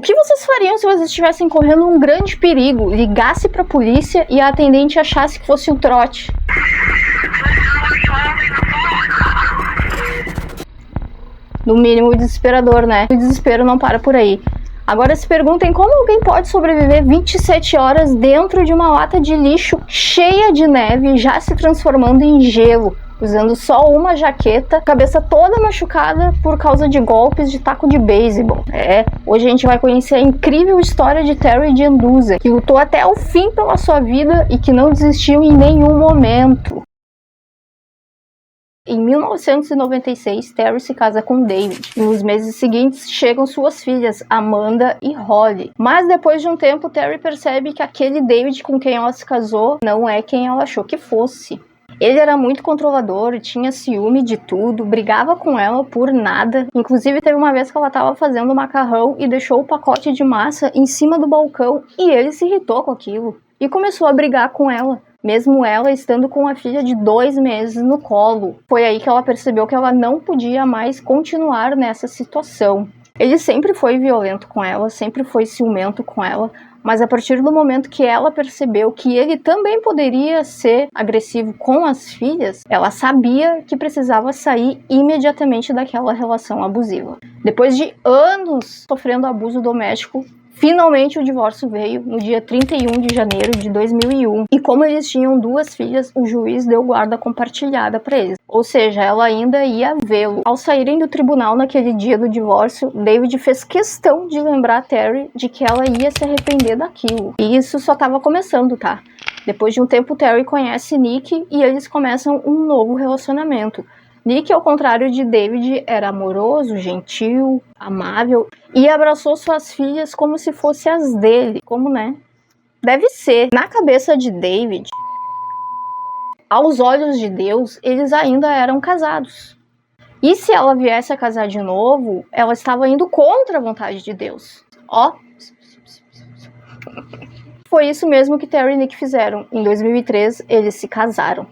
O que vocês fariam se vocês estivessem correndo um grande perigo, ligasse pra polícia e a atendente achasse que fosse um trote? No mínimo desesperador, né? O desespero não para por aí. Agora se perguntem como alguém pode sobreviver 27 horas dentro de uma lata de lixo cheia de neve, já se transformando em gelo, usando só uma jaqueta, cabeça toda machucada por causa de golpes de taco de beisebol. Hoje a gente vai conhecer a incrível história de Terry Gianduza, que lutou até o fim pela sua vida e que não desistiu em nenhum momento. Em 1996, Terry se casa com David. E nos meses seguintes chegam suas filhas, Amanda e Holly. Mas depois de um tempo, Terry percebe que aquele David com quem ela se casou não é quem ela achou que fosse. Ele era muito controlador, tinha ciúme de tudo, brigava com ela por nada. Inclusive teve uma vez que ela estava fazendo macarrão e deixou o pacote de massa em cima do balcão e ele se irritou com aquilo. E começou a brigar com ela, mesmo ela estando com a filha de 2 meses no colo. Foi aí que ela percebeu que ela não podia mais continuar nessa situação. Ele sempre foi violento com ela, sempre foi ciumento com ela, mas a partir do momento que ela percebeu que ele também poderia ser agressivo com as filhas, ela sabia que precisava sair imediatamente daquela relação abusiva. Depois de anos sofrendo abuso doméstico, finalmente o divórcio veio no dia 31 de janeiro de 2001. E como eles tinham 2 filhas, o juiz deu guarda compartilhada para eles. Ou seja, ela ainda ia vê-lo. Ao saírem do tribunal naquele dia do divórcio, David fez questão de lembrar a Terry de que ela ia se arrepender daquilo. E isso só estava começando, tá? Depois de um tempo, Terry conhece Nick e eles começam um novo relacionamento. Nick, ao contrário de David, era amoroso, gentil, amável e abraçou suas filhas como se fossem as dele. Como, né? Deve ser. Na cabeça de David, aos olhos de Deus, eles ainda eram casados. E se ela viesse a casar de novo, ela estava indo contra a vontade de Deus. Ó. Foi isso mesmo que Terry e Nick fizeram. Em 2003, eles se casaram.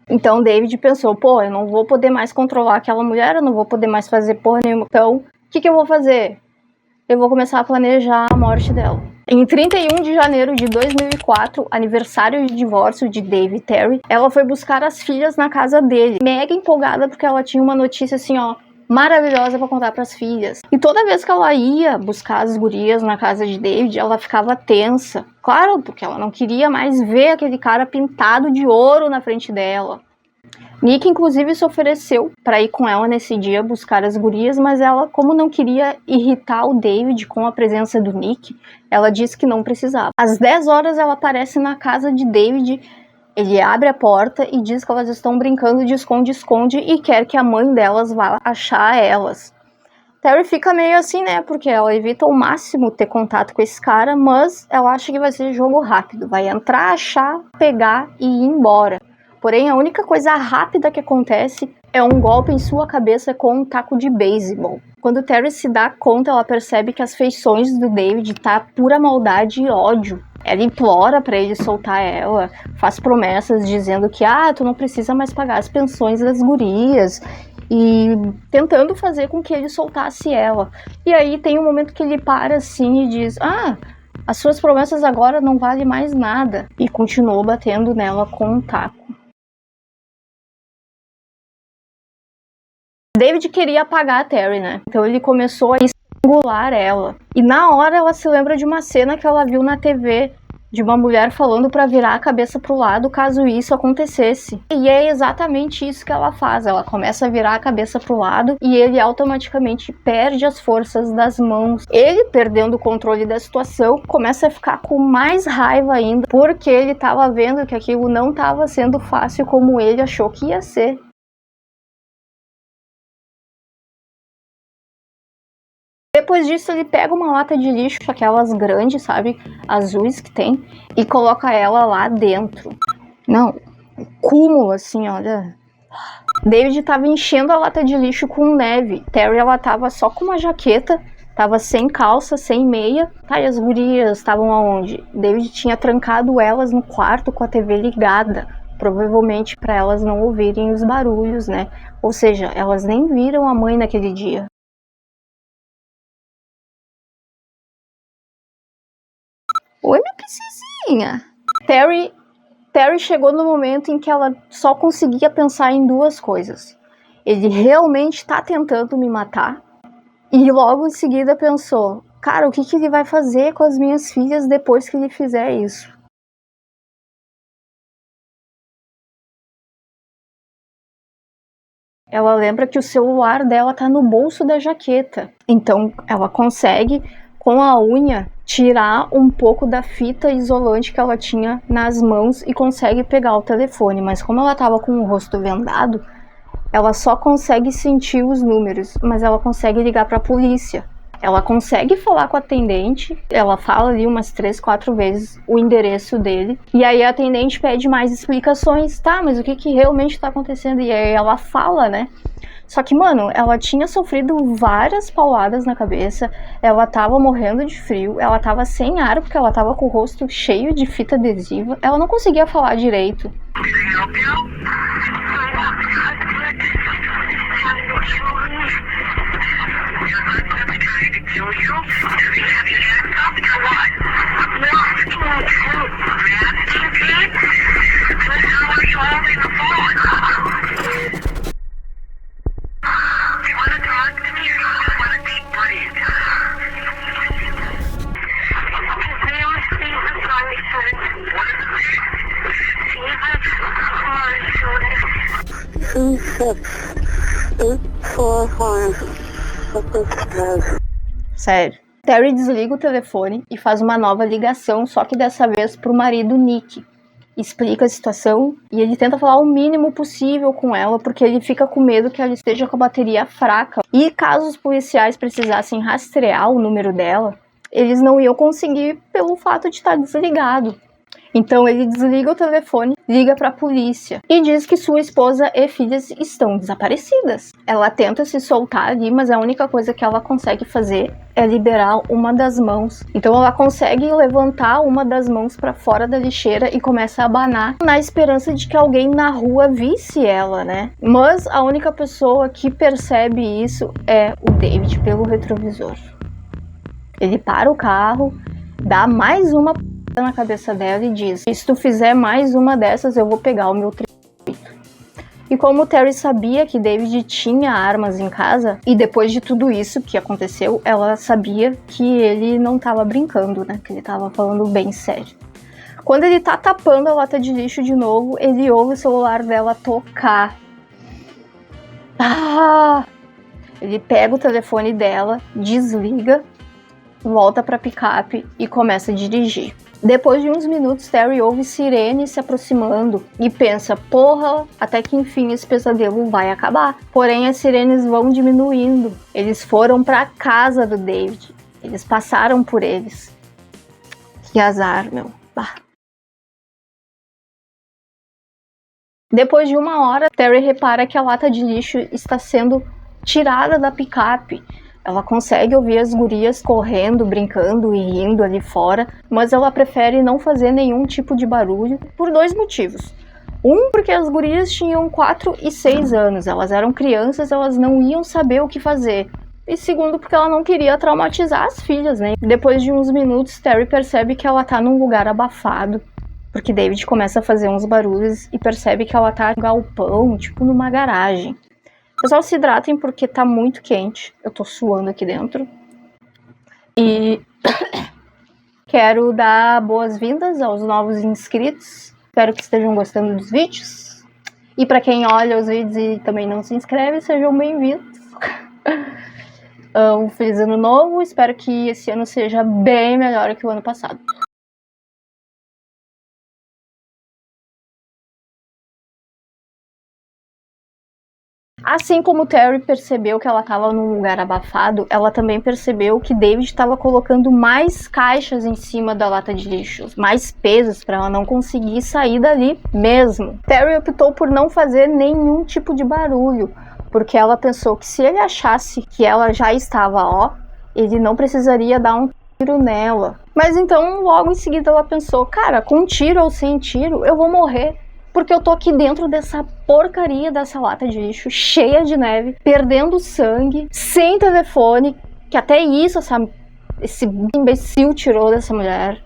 Então David pensou, pô, eu não vou poder mais controlar aquela mulher, eu não vou poder mais fazer porra nenhuma. Então, o que eu vou fazer? Eu vou começar a planejar a morte dela. Em 31 de janeiro de 2004, aniversário de divórcio de David e Terry, ela foi buscar as filhas na casa dele, mega empolgada porque ela tinha uma notícia assim, ó, maravilhosa pra contar pras filhas. E toda vez que ela ia buscar as gurias na casa de David, ela ficava tensa. Claro, porque ela não queria mais ver aquele cara pintado de ouro na frente dela. Nick, inclusive, se ofereceu para ir com ela nesse dia buscar as gurias, mas ela, como não queria irritar o David com a presença do Nick, ela disse que não precisava. Às 10 horas, ela aparece na casa de David. Ele abre a porta e diz que elas estão brincando de esconde-esconde e quer que a mãe delas vá achar elas. Terry fica meio assim, né, porque ela evita ao máximo ter contato com esse cara, mas ela acha que vai ser jogo rápido, vai entrar, achar, pegar e ir embora. Porém, a única coisa rápida que acontece é um golpe em sua cabeça com um taco de beisebol. Quando Terry se dá conta, ela percebe que as feições do David tá pura maldade e ódio. Ela implora para ele soltar ela, faz promessas dizendo que tu não precisa mais pagar as pensões das gurias, e tentando fazer com que ele soltasse ela. E aí tem um momento que ele para assim e diz, as suas promessas agora não valem mais nada, e continuou batendo nela com um taco. David queria apagar a Terry, né? Então ele começou a estrangular ela. E na hora ela se lembra de uma cena que ela viu na TV, de uma mulher falando para virar a cabeça pro lado caso isso acontecesse. E é exatamente isso que ela faz. Ela começa a virar a cabeça pro lado e ele automaticamente perde as forças das mãos. Ele, perdendo o controle da situação, começa a ficar com mais raiva ainda, porque ele estava vendo que aquilo não estava sendo fácil como ele achou que ia ser. Depois disso, ele pega uma lata de lixo, aquelas grandes, sabe, azuis que tem, e coloca ela lá dentro. Não, cúmulo assim, olha. David tava enchendo a lata de lixo com neve. Terry, ela tava só com uma jaqueta, tava sem calça, sem meia. Tá, e as gurias estavam aonde? David tinha trancado elas no quarto com a TV ligada, provavelmente para elas não ouvirem os barulhos, né? Ou seja, elas nem viram a mãe naquele dia. Oi, minha princesinha. Terry chegou no momento em que ela só conseguia pensar em duas coisas. Ele realmente tá tentando me matar. E logo em seguida pensou, cara, o que ele vai fazer com as minhas filhas depois que ele fizer isso? Ela lembra que o celular dela tá no bolso da jaqueta. Então ela consegue, com a unha, tirar um pouco da fita isolante que ela tinha nas mãos e consegue pegar o telefone. Mas como ela tava com o rosto vendado, ela só consegue sentir os números, mas ela consegue ligar para a polícia. Ela consegue falar com a atendente, ela fala ali umas 3, 4 vezes o endereço dele, e aí a atendente pede mais explicações, tá, mas o que realmente tá acontecendo? E aí ela fala, né? Só que, mano, ela tinha sofrido várias pauladas na cabeça, ela tava morrendo de frio, ela tava sem ar porque ela tava com o rosto cheio de fita adesiva, ela não conseguia falar direito. Sério. Terry desliga o telefone e faz uma nova ligação, só que dessa vez pro marido Nick. Explica a situação e ele tenta falar o mínimo possível com ela, porque ele fica com medo que ela esteja com a bateria fraca. E caso os policiais precisassem rastrear o número dela, eles não iam conseguir pelo fato de estar desligado. Então ele desliga o telefone, liga para a polícia e diz que sua esposa e filhas estão desaparecidas. Ela tenta se soltar ali, mas a única coisa que ela consegue fazer é liberar uma das mãos. Então ela consegue levantar uma das mãos para fora da lixeira e começa a abanar na esperança de que alguém na rua visse ela, né? Mas a única pessoa que percebe isso é o David pelo retrovisor. Ele para o carro, dá mais uma na cabeça dela e diz: se tu fizer mais uma dessas, eu vou pegar o meu 38. E como o Terry sabia que David tinha armas em casa, e depois de tudo isso que aconteceu, ela sabia que ele não tava brincando, né? Que ele tava falando bem sério. Quando ele tá tapando a lata de lixo de novo, ele ouve o celular dela tocar. Ele pega o telefone dela, desliga, volta pra picape e começa a dirigir. Depois de uns minutos, Terry ouve sirenes se aproximando e pensa, porra, até que enfim esse pesadelo vai acabar. Porém, as sirenes vão diminuindo. Eles foram pra casa do David. Eles passaram por eles. Que azar, meu. Bah. Depois de uma hora, Terry repara que a lata de lixo está sendo tirada da picape. Ela consegue ouvir as gurias correndo, brincando e rindo ali fora, mas ela prefere não fazer nenhum tipo de barulho por 2 motivos. Um, porque as gurias tinham 4 e 6 anos, elas eram crianças, elas não iam saber o que fazer. E segundo, porque ela não queria traumatizar as filhas, né? Depois de uns minutos, Terry percebe que ela tá num lugar abafado, porque David começa a fazer uns barulhos e percebe que ela tá em um galpão, tipo numa garagem. Pessoal, se hidratem porque tá muito quente. Eu tô suando aqui dentro. E quero dar boas-vindas aos novos inscritos. Espero que estejam gostando dos vídeos. E pra quem olha os vídeos e também não se inscreve, sejam bem-vindos. Um feliz ano novo. Espero que esse ano seja bem melhor que o ano passado. Assim como Terry percebeu que ela estava num lugar abafado, ela também percebeu que David estava colocando mais caixas em cima da lata de lixo, mais pesos para ela não conseguir sair dali mesmo. Terry optou por não fazer nenhum tipo de barulho, porque ela pensou que se ele achasse que ela já estava ele não precisaria dar um tiro nela. Mas então logo em seguida ela pensou, cara, com tiro ou sem tiro eu vou morrer. Porque eu tô aqui dentro dessa porcaria dessa lata de lixo, cheia de neve, perdendo sangue, sem telefone, que até isso esse imbecil tirou dessa mulher.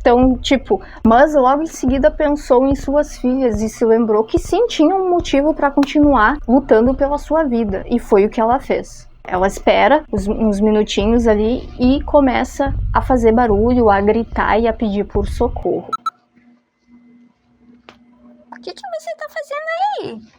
Então, tipo, mas logo em seguida pensou em suas filhas e se lembrou que sim, tinha um motivo para continuar lutando pela sua vida. E foi o que ela fez. Ela espera uns minutinhos ali e começa a fazer barulho, a gritar e a pedir por socorro. O que você tá fazendo aí?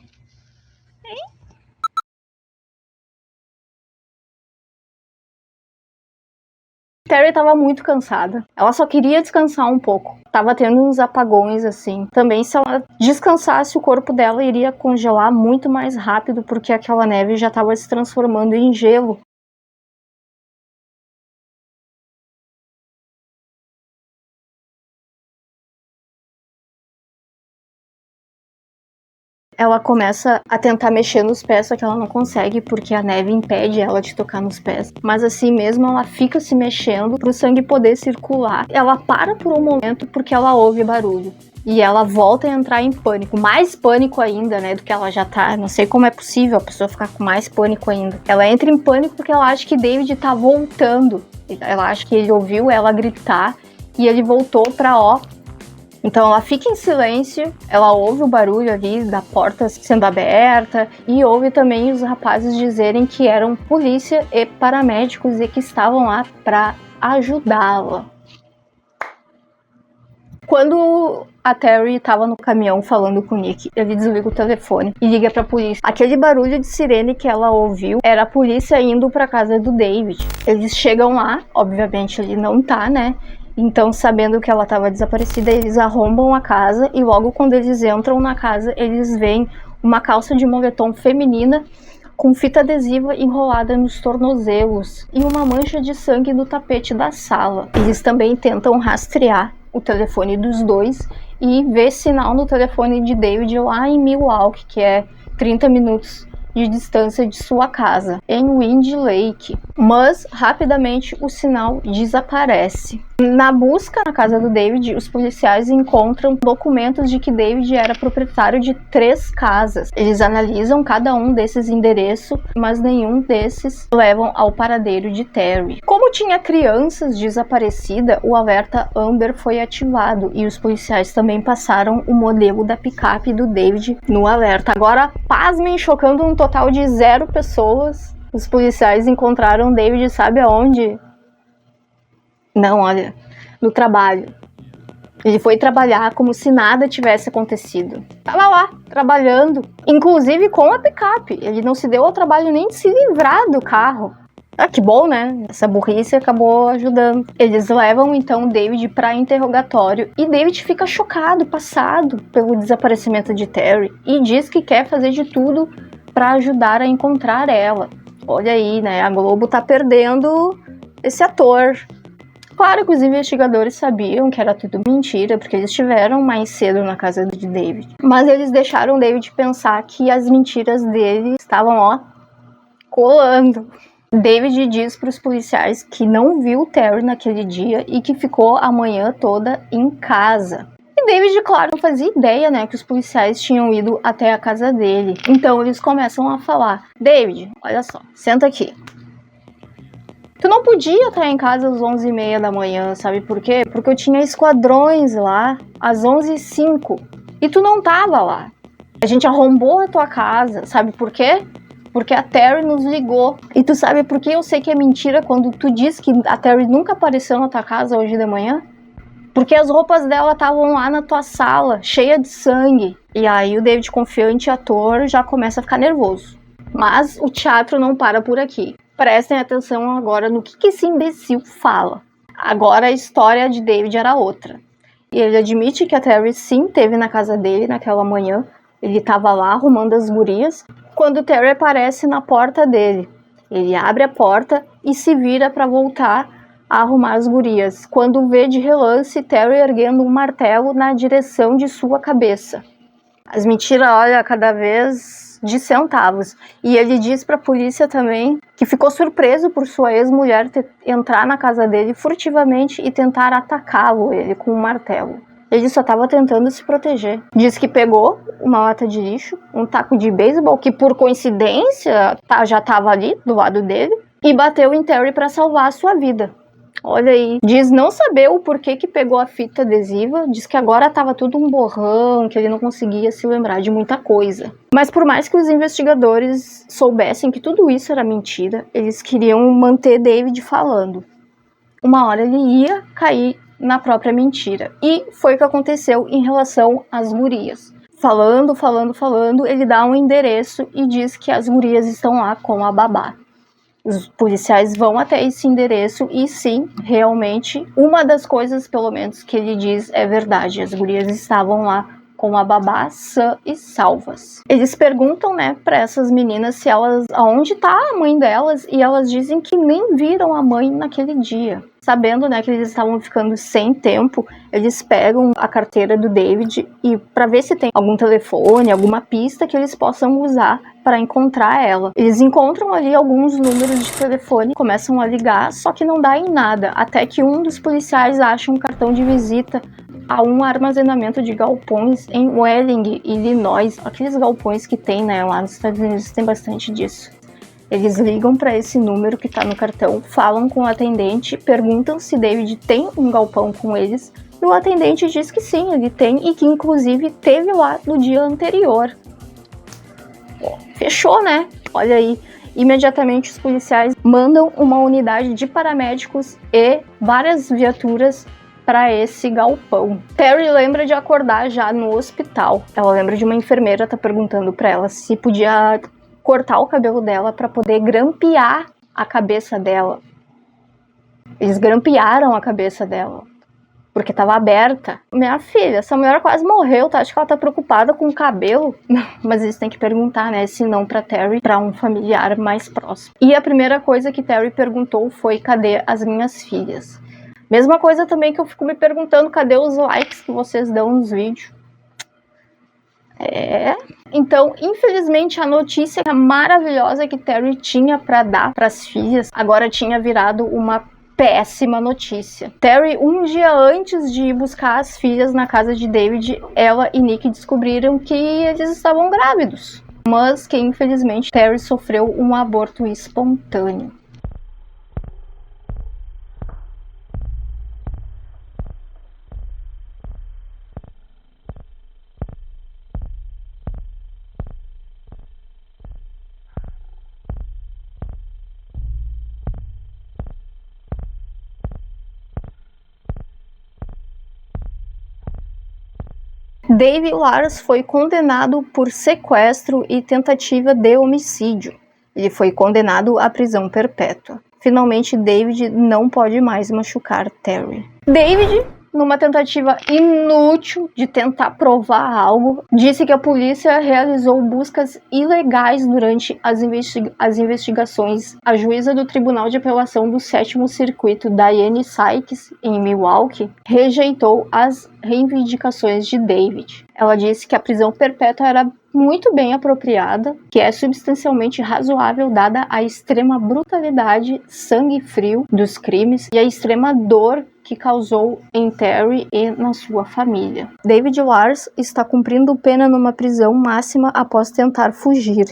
Terry estava muito cansada. Ela só queria descansar um pouco. Tava tendo uns apagões assim. Também, se ela descansasse, o corpo dela iria congelar muito mais rápido, porque aquela neve já estava se transformando em gelo. Ela começa a tentar mexer nos pés, só que ela não consegue porque a neve impede ela de tocar nos pés. Mas assim mesmo ela fica se mexendo para o sangue poder circular. Ela para por um momento porque ela ouve barulho. E ela volta a entrar em pânico. Mais pânico ainda, né, do que ela já tá. Não sei como é possível a pessoa ficar com mais pânico ainda. Ela entra em pânico porque ela acha que David tá voltando. Ela acha que ele ouviu ela gritar e ele voltou pra Então ela fica em silêncio, ela ouve o barulho ali da porta sendo aberta e ouve também os rapazes dizerem que eram polícia e paramédicos e que estavam lá para ajudá-la. Quando a Terry estava no caminhão falando com o Nick, ele desliga o telefone e liga para a polícia. Aquele barulho de sirene que ela ouviu era a polícia indo para casa do David. Eles chegam lá, obviamente ele não tá, né? Então, sabendo que ela estava desaparecida, eles arrombam a casa e logo quando eles entram na casa, eles veem uma calça de moletom feminina com fita adesiva enrolada nos tornozelos e uma mancha de sangue no tapete da sala. Eles também tentam rastrear o telefone dos dois e ver sinal no telefone de David lá em Milwaukee, que é 30 minutos de distância de sua casa, em Wind Lake. Mas, rapidamente, o sinal desaparece. Na busca na casa do David, os policiais encontram documentos de que David era proprietário de 3 casas. Eles analisam cada um desses endereços, mas nenhum desses levam ao paradeiro de Terry. Como tinha crianças desaparecidas, o alerta Amber foi ativado e os policiais também passaram o modelo da picape do David no alerta. Agora, pasmem, chocando um total de 0 pessoas, os policiais encontraram David, sabe aonde? Não, olha, no trabalho. Ele foi trabalhar como se nada tivesse acontecido. Tava lá, trabalhando, inclusive com a picape. Ele não se deu ao trabalho nem de se livrar do carro. Ah, que bom, né? Essa burrice acabou ajudando. Eles levam, então, David para interrogatório e David fica chocado, passado pelo desaparecimento de Terry e diz que quer fazer de tudo para ajudar a encontrar ela. Olha aí, né? A Globo tá perdendo esse ator. Claro que os investigadores sabiam que era tudo mentira, porque eles estiveram mais cedo na casa de David. Mas eles deixaram David pensar que as mentiras dele estavam, colando. David diz para os policiais que não viu Terry naquele dia e que ficou a manhã toda em casa. E David, claro, não fazia ideia, né, que os policiais tinham ido até a casa dele. Então eles começam a falar: David, olha só, senta aqui. Tu não podia estar em casa às 11h30 da manhã, sabe por quê? Porque eu tinha esquadrões lá às 11h05 e tu não tava lá. A gente arrombou a tua casa, sabe por quê? Porque a Terry nos ligou. E tu sabe por que eu sei que é mentira quando tu diz que a Terry nunca apareceu na tua casa hoje de manhã? Porque as roupas dela estavam lá na tua sala, cheia de sangue. E aí o David, confiante ator, já começa a ficar nervoso. Mas o teatro não para por aqui. Prestem atenção agora no que esse imbecil fala. Agora a história de David era outra. E ele admite que a Terry sim esteve na casa dele naquela manhã. Ele estava lá arrumando as gurias quando Terry aparece na porta dele. Ele abre a porta e se vira para voltar a arrumar as gurias, quando vê de relance Terry erguendo um martelo na direção de sua cabeça. As mentiras, olha, cada vez de centavos. E ele diz para a polícia também que ficou surpreso por sua ex-mulher entrar na casa dele furtivamente e tentar atacá-lo, ele com um martelo. Ele só estava tentando se proteger. Diz que pegou uma lata de lixo, um taco de beisebol, que por coincidência já estava ali do lado dele, e bateu em Terry para salvar a sua vida. Olha aí, diz não saber o porquê que pegou a fita adesiva, diz que agora tava tudo um borrão, que ele não conseguia se lembrar de muita coisa. Mas por mais que os investigadores soubessem que tudo isso era mentira, eles queriam manter David falando. Uma hora ele ia cair na própria mentira. E foi o que aconteceu em relação às gurias. Falando, ele dá um endereço e diz que as gurias estão lá com a babá. Os policiais vão até esse endereço e sim, realmente, uma das coisas, pelo menos, que ele diz é verdade. As gurias estavam lá com a babá sã e salvas. Eles perguntam, né, para essas meninas se elas, aonde tá a mãe delas, e elas dizem que nem viram a mãe naquele dia. Sabendo, né, que eles estavam ficando sem tempo, eles pegam a carteira do David e para ver se tem algum telefone, alguma pista que eles possam usar para encontrar ela. Eles encontram ali alguns números de telefone, começam a ligar, só que não dá em nada, até que um dos policiais acha um cartão de visita a um armazenamento de galpões em Wheeling, Illinois. Aqueles galpões que tem, né, lá nos Estados Unidos tem bastante disso. Eles ligam para esse número que está no cartão, falam com o atendente, perguntam se David tem um galpão com eles, e o atendente diz que sim, ele tem e que inclusive teve lá no dia anterior. Fechou, né? Olha aí. Imediatamente os policiais mandam uma unidade de paramédicos e várias viaturas para esse galpão. Terry lembra de acordar já no hospital. Ela lembra de uma enfermeira tá perguntando para ela se podia cortar o cabelo dela para poder grampear a cabeça dela. Eles grampearam a cabeça dela porque estava aberta. Minha filha, essa mulher quase morreu, tá? Acho que ela tá preocupada com o cabelo. Mas eles têm que perguntar, né? Se não pra Terry, pra um familiar mais próximo. E a primeira coisa que Terry perguntou foi: cadê as minhas filhas? Mesma coisa também que eu fico me perguntando: cadê os likes que vocês dão nos vídeos? Então, infelizmente, a notícia maravilhosa que Terry tinha para dar para as filhas agora tinha virado uma péssima notícia. Terry, um dia antes de ir buscar as filhas na casa de David, ela e Nick descobriram que eles estavam grávidos, mas que infelizmente Terry sofreu um aborto espontâneo. David Lars foi condenado por sequestro e tentativa de homicídio. Ele foi condenado à prisão perpétua. Finalmente, David não pode mais machucar Terry. David, numa tentativa inútil de tentar provar algo, disse que a polícia realizou buscas ilegais durante as investigações. A juíza do Tribunal de Apelação do 7º Circuito, Diane Sykes, em Milwaukee, rejeitou as reivindicações de David. Ela disse que a prisão perpétua era muito bem apropriada, que é substancialmente razoável dada a extrema brutalidade, sangue frio dos crimes e a extrema dor que causou em Terry e na sua família. David Lars está cumprindo pena numa prisão máxima após tentar fugir.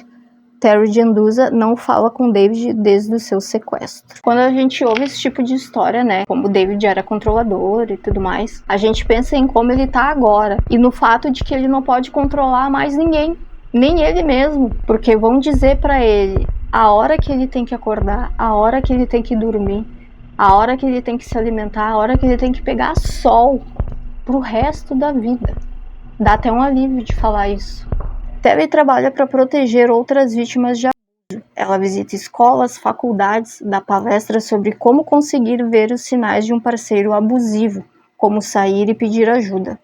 Terry Genduza não fala com David desde o seu sequestro. Quando a gente ouve esse tipo de história, né, como David era controlador e tudo mais, a gente pensa em como ele tá agora e no fato de que ele não pode controlar mais ninguém, nem ele mesmo, porque vão dizer pra ele a hora que ele tem que acordar, a hora que ele tem que dormir, a hora que ele tem que se alimentar, a hora que ele tem que pegar sol pro resto da vida. Dá até um alívio de falar isso. Terry trabalha para proteger outras vítimas de abuso. Ela visita escolas, faculdades, dá palestras sobre como conseguir ver os sinais de um parceiro abusivo, como sair e pedir ajuda.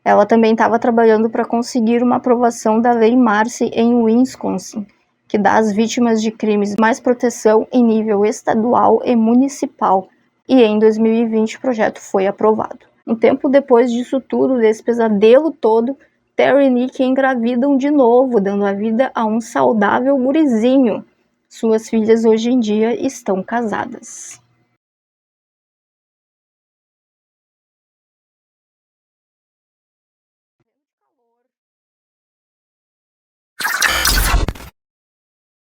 Ela também estava trabalhando para conseguir uma aprovação da Lei Marcy em Wisconsin, que dá às vítimas de crimes mais proteção em nível estadual e municipal, e em 2020 o projeto foi aprovado. Um tempo depois disso tudo, desse pesadelo todo, Terry e Nick engravidam de novo, dando a vida a um saudável gurizinho. Suas filhas hoje em dia estão casadas.